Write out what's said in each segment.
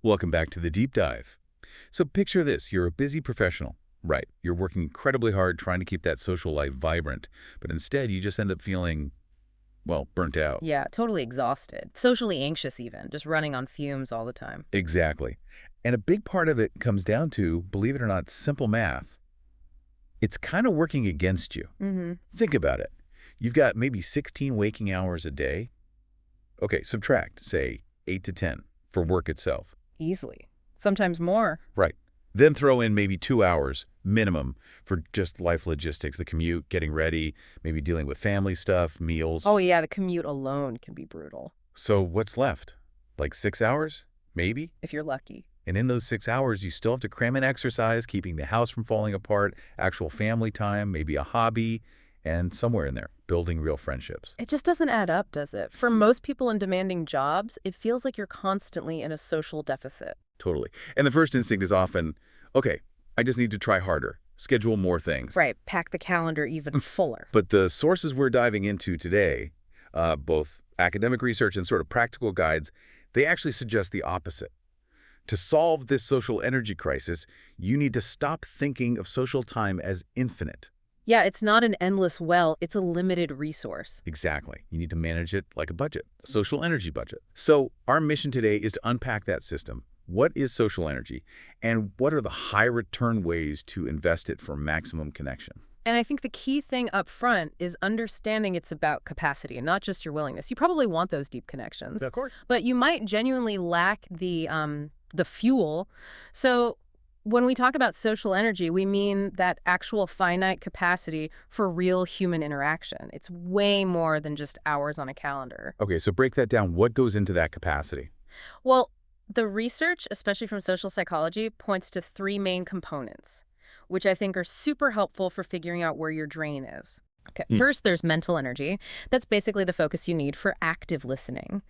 Welcome back to the deep dive. So picture this, you're a busy professional. Right, you're working incredibly hard trying to keep that social life vibrant, but instead you just end up feeling, well, burnt out. Yeah, totally exhausted. Socially anxious even, just running on fumes all the time. Exactly. And a big part of it comes down to, believe it or not, simple math. It's kind of working against you. Think about it. You've got maybe 16 waking hours a day. Okay, subtract, say, 8 to 10 for work itself. Easily. Sometimes more. Right. Then throw in maybe 2 hours minimum for just life logistics, the commute, getting ready, maybe dealing with family stuff, meals. Oh yeah, the commute alone can be brutal. So what's left? Like 6 hours? Maybe? If you're lucky. And in those 6 hours, you still have to cram in exercise, keeping the house from falling apart, actual family time, maybe a hobby, and somewhere in there, building real friendships. It just doesn't add up, does it? For most people in demanding jobs, it feels like you're constantly in a social deficit. Totally. And the first instinct is often, okay, I just need to try harder, schedule more things. Right, pack the calendar even fuller. But the sources we're diving into today, both academic research and sort of practical guides, they actually suggest the opposite. To solve this social energy crisis, you need to stop thinking of social time as infinite. Yeah, it's not an endless well, it's a limited resource. Exactly. You need to manage it like a budget, a social energy budget. So our mission today is to unpack that system. What is social energy, and what are the high-return ways to invest it for maximum connection? And I think the key thing up front is understanding it's about capacity and not just your willingness. You probably want those deep connections. Of course. But you might genuinely lack the fuel. So when we talk about social energy, we mean that actual finite capacity for real human interaction. It's way more than just hours on a calendar. Okay, so break that down. What goes into that capacity? Well, the research, especially from social psychology, points to three main components, which I think are super helpful for figuring out where your drain is. Okay. First, there's mental energy. That's basically the focus you need for active listening.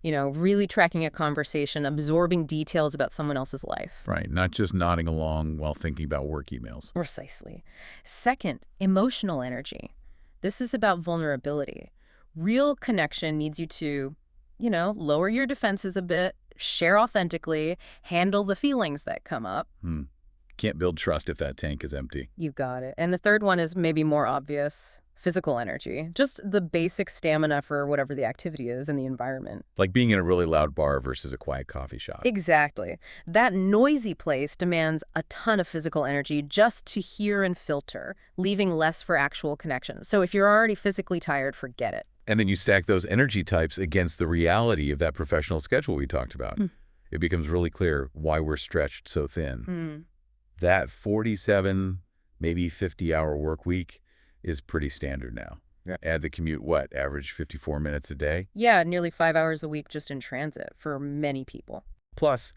You know, really tracking a conversation, absorbing details about someone else's life. Right, not just nodding along while thinking about work emails. Precisely. Second, emotional energy. This is about vulnerability. Real connection needs you to, lower your defenses a bit, share authentically, handle the feelings that come up. Can't build trust if that tank is empty. You got it. And the third one is maybe more obvious. Physical energy, just the basic stamina for whatever the activity is in the environment. Like being in a really loud bar versus a quiet coffee shop. Exactly. That noisy place demands a ton of physical energy just to hear and filter, leaving less for actual connection. So if you're already physically tired, forget it. And then you stack those energy types against the reality of that professional schedule we talked about. It becomes really clear why we're stretched so thin. That 47, maybe 50-hour work week is pretty standard now. Yeah. Add the commute, average 54 minutes a day? Yeah, nearly 5 hours a week just in transit for many people. Plus,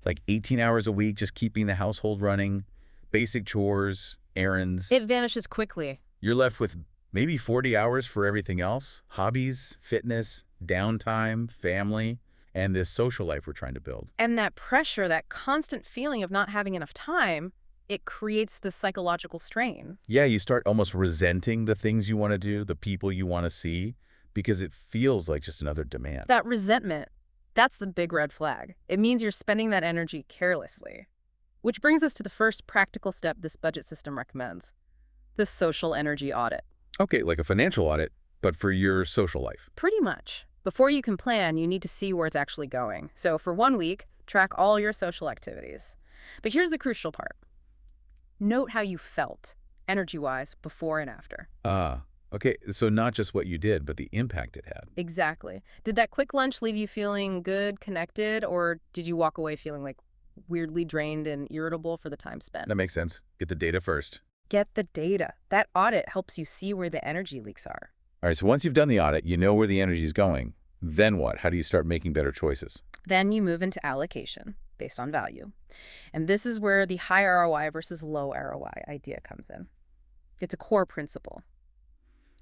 like 18 hours a week just keeping the household running, basic chores, errands. It vanishes quickly. You're left with maybe 40 hours for everything else. Hobbies, fitness, downtime, family, and this social life we're trying to build. And that pressure, that constant feeling of not having enough time, it creates this psychological strain. Yeah, you start almost resenting the things you want to do, the people you want to see, because it feels like just another demand. That resentment, that's the big red flag. It means you're spending that energy carelessly. Which brings us to the first practical step this budget system recommends, the social energy audit. Okay, like a financial audit, but for your social life. Pretty much. Before you can plan, you need to see where it's actually going. So for 1 week, track all your social activities. But here's the crucial part. Note how you felt, energy-wise, before and after. Okay, so not just what you did, but the impact it had. Exactly. Did that quick lunch leave you feeling good, connected, or did you walk away feeling like weirdly drained and irritable for the time spent? That makes sense. Get the data first. Get the data. That audit helps you see where the energy leaks are. All right, so once you've done the audit, you know where the energy is going. Then what? How do you start making better choices? Then you move into allocation based on value. And this is where the high ROI versus low ROI idea comes in. It's a core principle.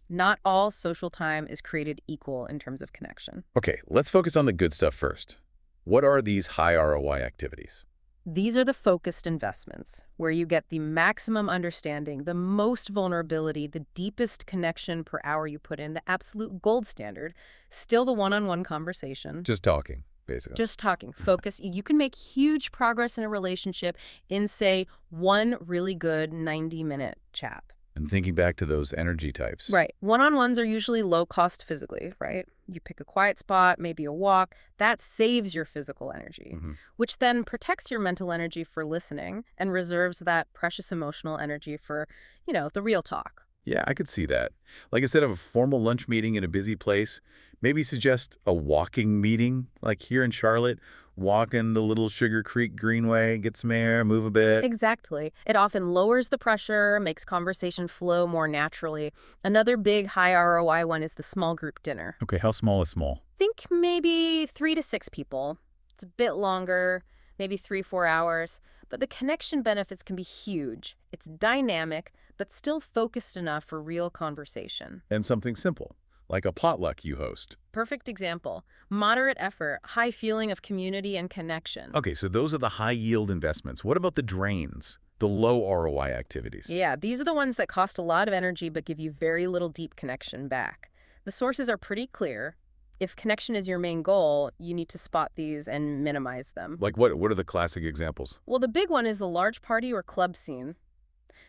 Not all social time is created equal in terms of connection. Okay, let's focus on the good stuff first. What are these high ROI activities? These are the focused investments where you get the maximum understanding, the most vulnerability, the deepest connection per hour you put in, the absolute gold standard, still the one-on-one conversation. Just talking. basically. Just talking. Focus. You can make huge progress in a relationship in, say, one really good 90-minute chat. And thinking back to those energy types. Right. One-on-ones are usually low cost physically, right? You pick a quiet spot, maybe a walk. That saves your physical energy, which then protects your mental energy for listening and reserves that precious emotional energy for, the real talk. Yeah, I could see that. Like instead of a formal lunch meeting in a busy place, maybe suggest a walking meeting, like here in Charlotte, walking the little Sugar Creek Greenway, get some air, move a bit. Exactly. It often lowers the pressure, makes conversation flow more naturally. Another big high ROI one is the small group dinner. Okay, how small is small? Think maybe 3 to 6 people. It's a bit longer, maybe 3-4 hours, but the connection benefits can be huge. It's dynamic, but still focused enough for real conversation. And something simple, like a potluck you host. Perfect example. Moderate effort, high feeling of community and connection. Okay, so those are the high-yield investments. What about the drains, the low ROI activities? Yeah, these are the ones that cost a lot of energy but give you very little deep connection back. The sources are pretty clear. If connection is your main goal, you need to spot these and minimize them. Like what are the classic examples? Well, the big one is the large party or club scene.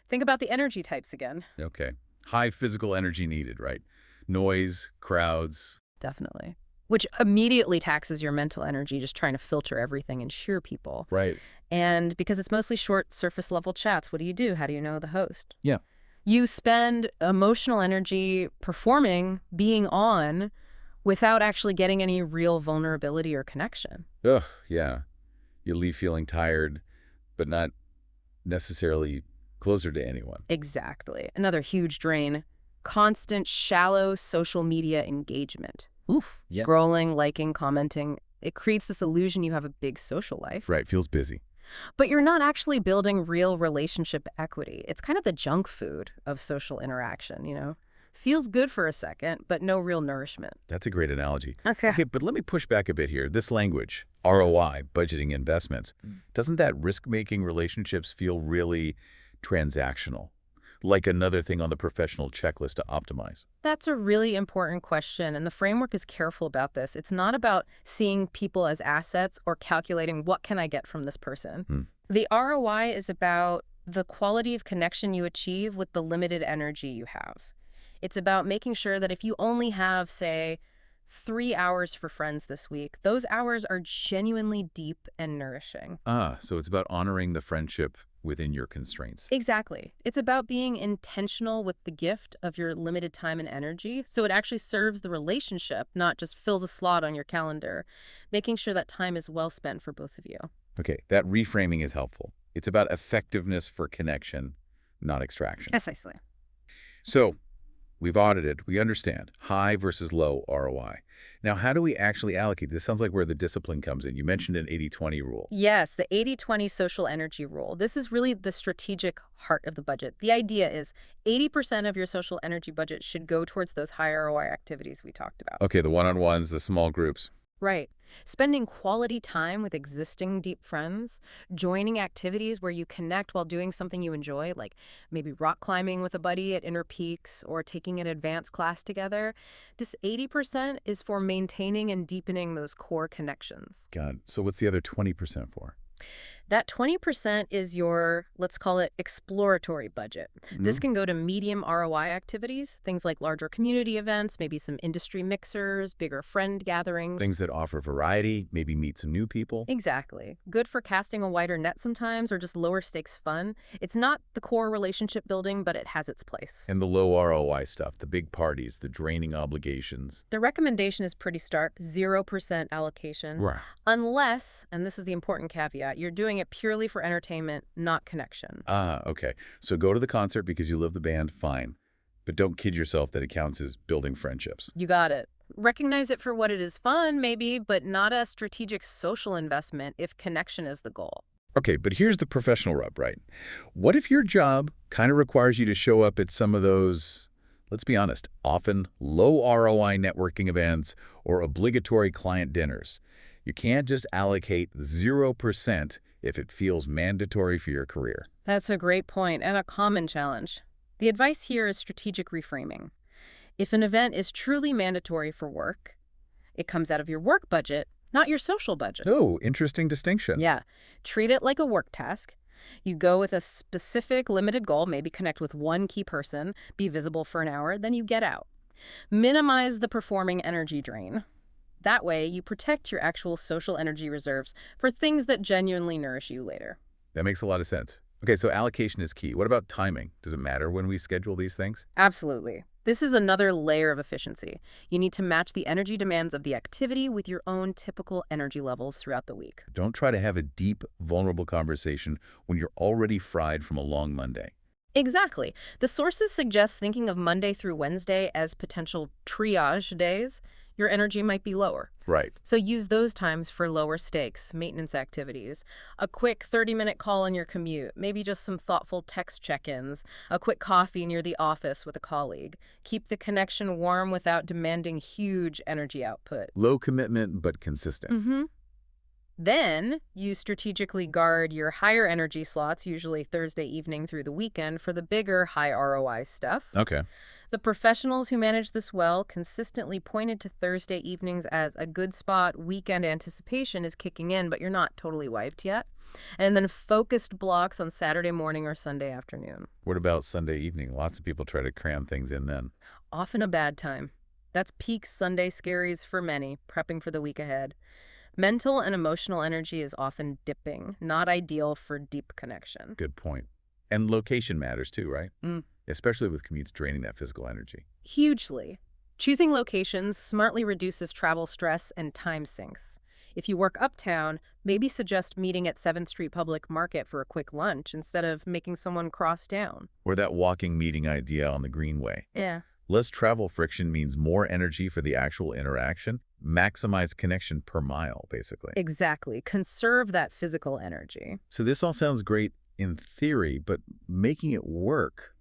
Think about the energy types again. Okay. High physical energy needed, right? Noise, crowds. Definitely. Which immediately taxes your mental energy just trying to filter everything and cheer people. Right. And because it's mostly short surface level chats, what do? How do you know the host? Yeah. You spend emotional energy performing, being on, without actually getting any real vulnerability or connection. Ugh, yeah. You leave feeling tired, but not necessarily closer to anyone. Exactly. Another huge drain. Constant, shallow social media engagement. Oof. Yes. Scrolling, liking, commenting. It creates this illusion you have a big social life. Right, feels busy. But you're not actually building real relationship equity. It's kind of the junk food of social interaction, Feels good for a second, but no real nourishment. That's a great analogy. Okay, but let me push back a bit here. This language, ROI, budgeting investments, doesn't that risk-making relationships feel really transactional? Like another thing on the professional checklist to optimize? That's a really important question, and the framework is careful about this. It's not about seeing people as assets or calculating what can I get from this person. The ROI is about the quality of connection you achieve with the limited energy you have. It's about making sure that if you only have, say, 3 hours for friends this week, those hours are genuinely deep and nourishing. So it's about honoring the friendship within your constraints. Exactly. It's about being intentional with the gift of your limited time and energy, so it actually serves the relationship, not just fills a slot on your calendar, making sure that time is well spent for both of you. Okay, that reframing is helpful. It's about effectiveness for connection, not extraction. Precisely. So we've audited, we understand, high versus low ROI. Now, how do we actually allocate? This sounds like where the discipline comes in. You mentioned an 80-20 rule. Yes, the 80-20 social energy rule. This is really the strategic heart of the budget. The idea is 80% of your social energy budget should go towards those high ROI activities we talked about. Okay, the one-on-ones, the small groups. Right. Spending quality time with existing deep friends, joining activities where you connect while doing something you enjoy, like maybe rock climbing with a buddy at Inner Peaks or taking an advanced class together. This 80% is for maintaining and deepening those core connections. God, so what's the other 20% for? That 20% is your, let's call it, exploratory budget. This can go to medium ROI activities, things like larger community events, maybe some industry mixers, bigger friend gatherings. Things that offer variety, maybe meet some new people. Exactly. Good for casting a wider net sometimes, or just lower stakes fun. It's not the core relationship building, but it has its place. And the low ROI stuff, the big parties, the draining obligations. The recommendation is pretty stark, 0% allocation. Right. Unless, and this is the important caveat, you're doing it purely for entertainment, not connection. Okay. So go to the concert because you love the band, fine. But don't kid yourself that it counts as building friendships. You got it. Recognize it for what it is, fun maybe, but not a strategic social investment if connection is the goal. Okay, but here's the professional rub, right? What if your job kind of requires you to show up at some of those, let's be honest, often low ROI networking events or obligatory client dinners? You can't just allocate 0% if it feels mandatory for your career. That's a great point and a common challenge. The advice here is strategic reframing. If an event is truly mandatory for work, it comes out of your work budget, not your social budget. Oh, interesting distinction. Yeah. Treat it like a work task. You go with a specific limited goal, maybe connect with one key person, be visible for an hour, then you get out. Minimize the performing energy drain. That way, you protect your actual social energy reserves for things that genuinely nourish you later. That makes a lot of sense. Okay, so allocation is key. What about timing? Does it matter when we schedule these things? Absolutely. This is another layer of efficiency. You need to match the energy demands of the activity with your own typical energy levels throughout the week. Don't try to have a deep, vulnerable conversation when you're already fried from a long Monday. Exactly. The sources suggest thinking of Monday through Wednesday as potential triage days. Your energy might be lower. Right. So use those times for lower stakes, maintenance activities. A quick 30-minute call on your commute, maybe just some thoughtful text check-ins, a quick coffee near the office with a colleague. Keep the connection warm without demanding huge energy output. Low commitment, but consistent. Then, you strategically guard your higher energy slots, usually Thursday evening through the weekend, for the bigger, high ROI stuff. Okay. The professionals who manage this well consistently pointed to Thursday evenings as a good spot. Weekend anticipation is kicking in, but you're not totally wiped yet. And then focused blocks on Saturday morning or Sunday afternoon. What about Sunday evening? Lots of people try to cram things in then. Often a bad time. That's peak Sunday scaries for many, prepping for the week ahead. Mental and emotional energy is often dipping, not ideal for deep connection. Good point. And location matters too, right? Especially with commutes draining that physical energy. Hugely. Choosing locations smartly reduces travel stress and time sinks. If you work uptown, maybe suggest meeting at 7th Street Public Market for a quick lunch instead of making someone cross down. Or that walking meeting idea on the Greenway. Yeah. Less travel friction means more energy for the actual interaction. Maximize connection per mile, basically. Exactly. Conserve that physical energy. So this all sounds great in theory, but making it work,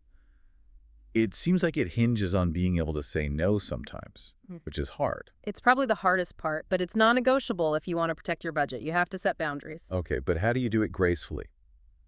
it seems like it hinges on being able to say no sometimes, which is hard. It's probably the hardest part, but it's non-negotiable if you want to protect your budget. You have to set boundaries. Okay, but how do you do it gracefully,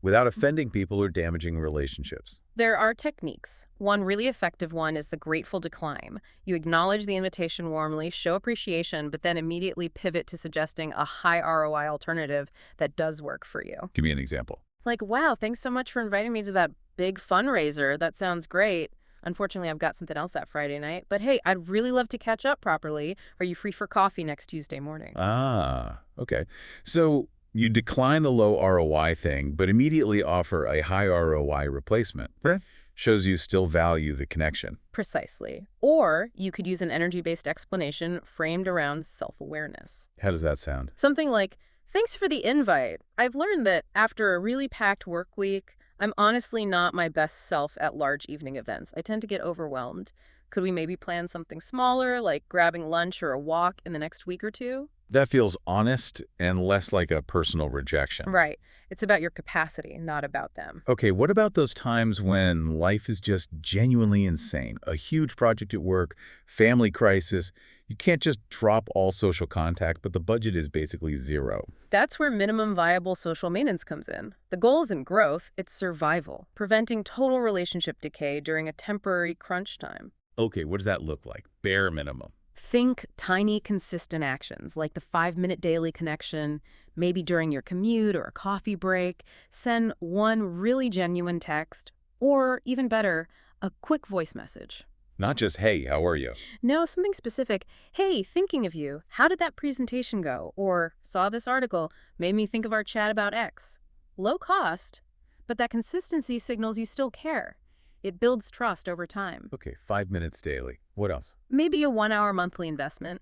without offending people or damaging relationships? There are techniques. One really effective one is the grateful decline. You acknowledge the invitation warmly, show appreciation, but then immediately pivot to suggesting a high ROI alternative that does work for you. Give me an example. Like, wow, thanks so much for inviting me to that big fundraiser. That sounds great. Unfortunately, I've got something else that Friday night. But hey, I'd really love to catch up properly. Are you free for coffee next Tuesday morning? Ah, okay. So you decline the low ROI thing, but immediately offer a high ROI replacement. Right. Shows you still value the connection. Precisely. Or you could use an energy-based explanation framed around self-awareness. How does that sound? Something like, thanks for the invite. I've learned that after a really packed work week, I'm honestly not my best self at large evening events. I tend to get overwhelmed. Could we maybe plan something smaller, like grabbing lunch or a walk in the next week or two? That feels honest and less like a personal rejection. Right. It's about your capacity, not about them. Okay, what about those times when life is just genuinely insane? A huge project at work, family crisis. You can't just drop all social contact, but the budget is basically zero. That's where minimum viable social maintenance comes in. The goal isn't growth, it's survival, preventing total relationship decay during a temporary crunch time. Okay, what does that look like? Bare minimum. Think tiny, consistent actions, like the 5-minute daily connection, maybe during your commute or a coffee break. Send one really genuine text, or even better, a quick voice message. Not just, hey, how are you? No, something specific. Hey, thinking of you. How did that presentation go? Or, saw this article, made me think of our chat about X. Low cost, but that consistency signals you still care. It builds trust over time. Okay, 5 minutes daily. What else? Maybe a 1-hour monthly investment.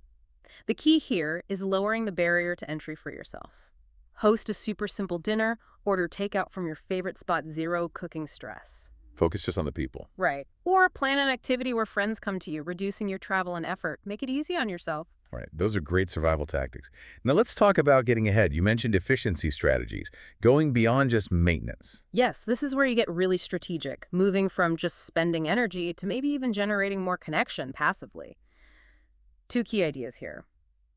The key here is lowering the barrier to entry for yourself. Host a super simple dinner, order takeout from your favorite spot, zero cooking stress. Focus just on the people. Right. Or plan an activity where friends come to you, reducing your travel and effort. Make it easy on yourself. All right, those are great survival tactics. Now let's talk about getting ahead. You mentioned efficiency strategies, going beyond just maintenance. Yes, this is where you get really strategic, moving from just spending energy to maybe even generating more connection passively. 2 key ideas here: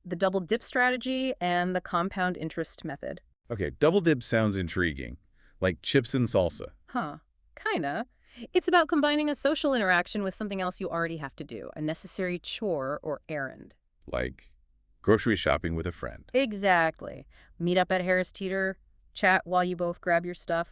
the double dip strategy and the compound interest method. Okay, double dip sounds intriguing, like chips and salsa. Huh. Kinda. It's about combining a social interaction with something else you already have to do, a necessary chore or errand. Like Grocery shopping with a friend. Exactly. Meet up at Harris Teeter, chat while you both grab your stuff.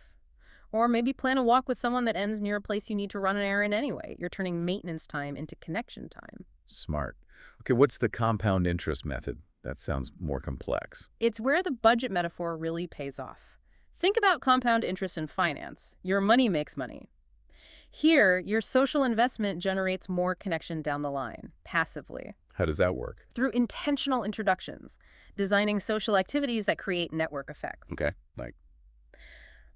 Or maybe plan a walk with someone that ends near a place you need to run an errand anyway. You're turning maintenance time into connection time. Smart. Okay, what's the compound interest method? That sounds more complex. It's where the budget metaphor really pays off. Think about compound interest in finance. Your money makes money. Here, your social investment generates more connection down the line, passively. How does that work? Through intentional introductions, designing social activities that create network effects. Okay, like?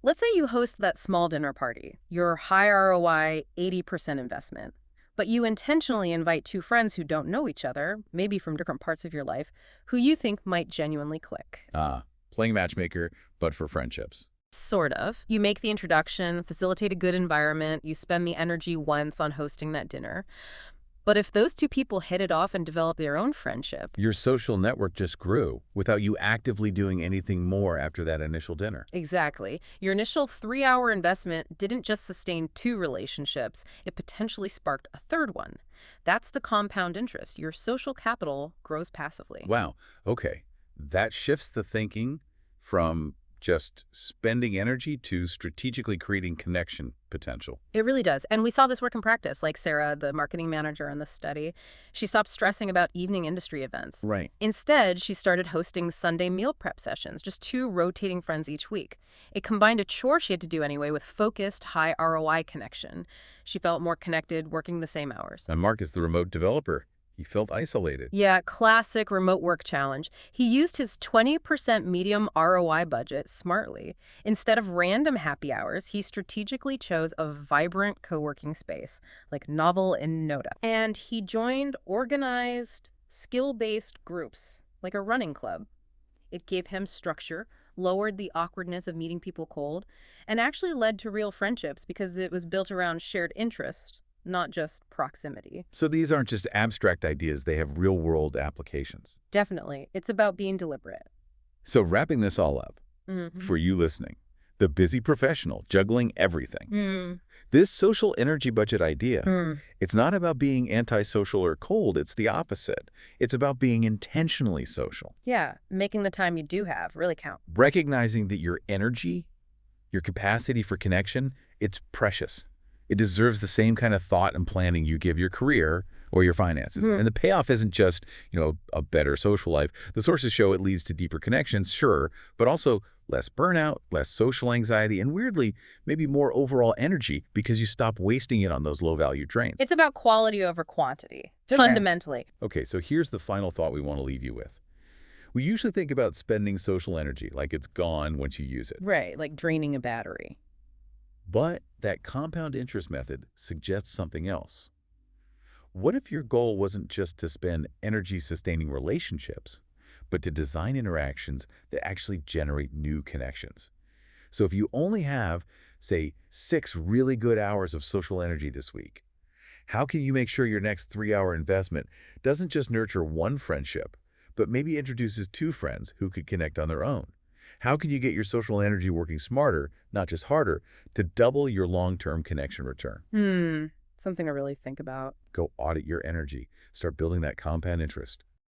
Let's say you host that small dinner party, your high ROI 80% investment, but you intentionally invite two friends who don't know each other, maybe from different parts of your life, who you think might genuinely click. Playing matchmaker, but for friendships. Sort of. You make the introduction, facilitate a good environment, you spend the energy once on hosting that dinner. But if those two people hit it off and develop their own friendship... Your social network just grew without you actively doing anything more after that initial dinner. Exactly. Your initial 3-hour investment didn't just sustain 2 relationships, it potentially sparked a third one. That's the compound interest. Your social capital grows passively. Wow. Okay. That shifts the thinking from just spending energy to strategically creating connection potential. It really does. And we saw this work in practice, like Sarah, the marketing manager in the study. She stopped stressing about evening industry events. Right. Instead, she started hosting Sunday meal prep sessions, just 2 rotating friends each week. It combined a chore she had to do anyway with focused, high ROI connection. She felt more connected, working the same hours. And Mark is the remote developer. He felt isolated. Yeah, classic remote work challenge. He used his 20% medium ROI budget smartly. Instead of random happy hours, he strategically chose a vibrant co-working space, like Novel and Noda. And he joined organized, skill-based groups, like a running club. It gave him structure, lowered the awkwardness of meeting people cold, and actually led to real friendships because it was built around shared interest, not just proximity. So these aren't just abstract ideas, they have real-world applications. Definitely. It's about being deliberate. So wrapping this all up, for you listening, the busy professional juggling everything. This social energy budget idea, it's not about being antisocial or cold, it's the opposite. It's about being intentionally social. Yeah, making the time you do have really count. Recognizing that your energy, your capacity for connection, it's precious. It deserves the same kind of thought and planning you give your career or your finances. And the payoff isn't just, a better social life. The sources show it leads to deeper connections, sure, but also less burnout, less social anxiety, and weirdly, maybe more overall energy because you stop wasting it on those low-value drains. It's about quality over quantity, fundamentally. Okay, so here's the final thought we want to leave you with. We usually think about spending social energy like it's gone once you use it. Right, like draining a battery. But that compound interest method suggests something else. What if your goal wasn't just to spend energy-sustaining relationships, but to design interactions that actually generate new connections? So if you only have, say, 6 really good hours of social energy this week, how can you make sure your next 3-hour investment doesn't just nurture one friendship, but maybe introduces 2 friends who could connect on their own? How can you get your social energy working smarter, not just harder, to double your long-term connection return? Something to really think about. Go audit your energy. Start building that compound interest.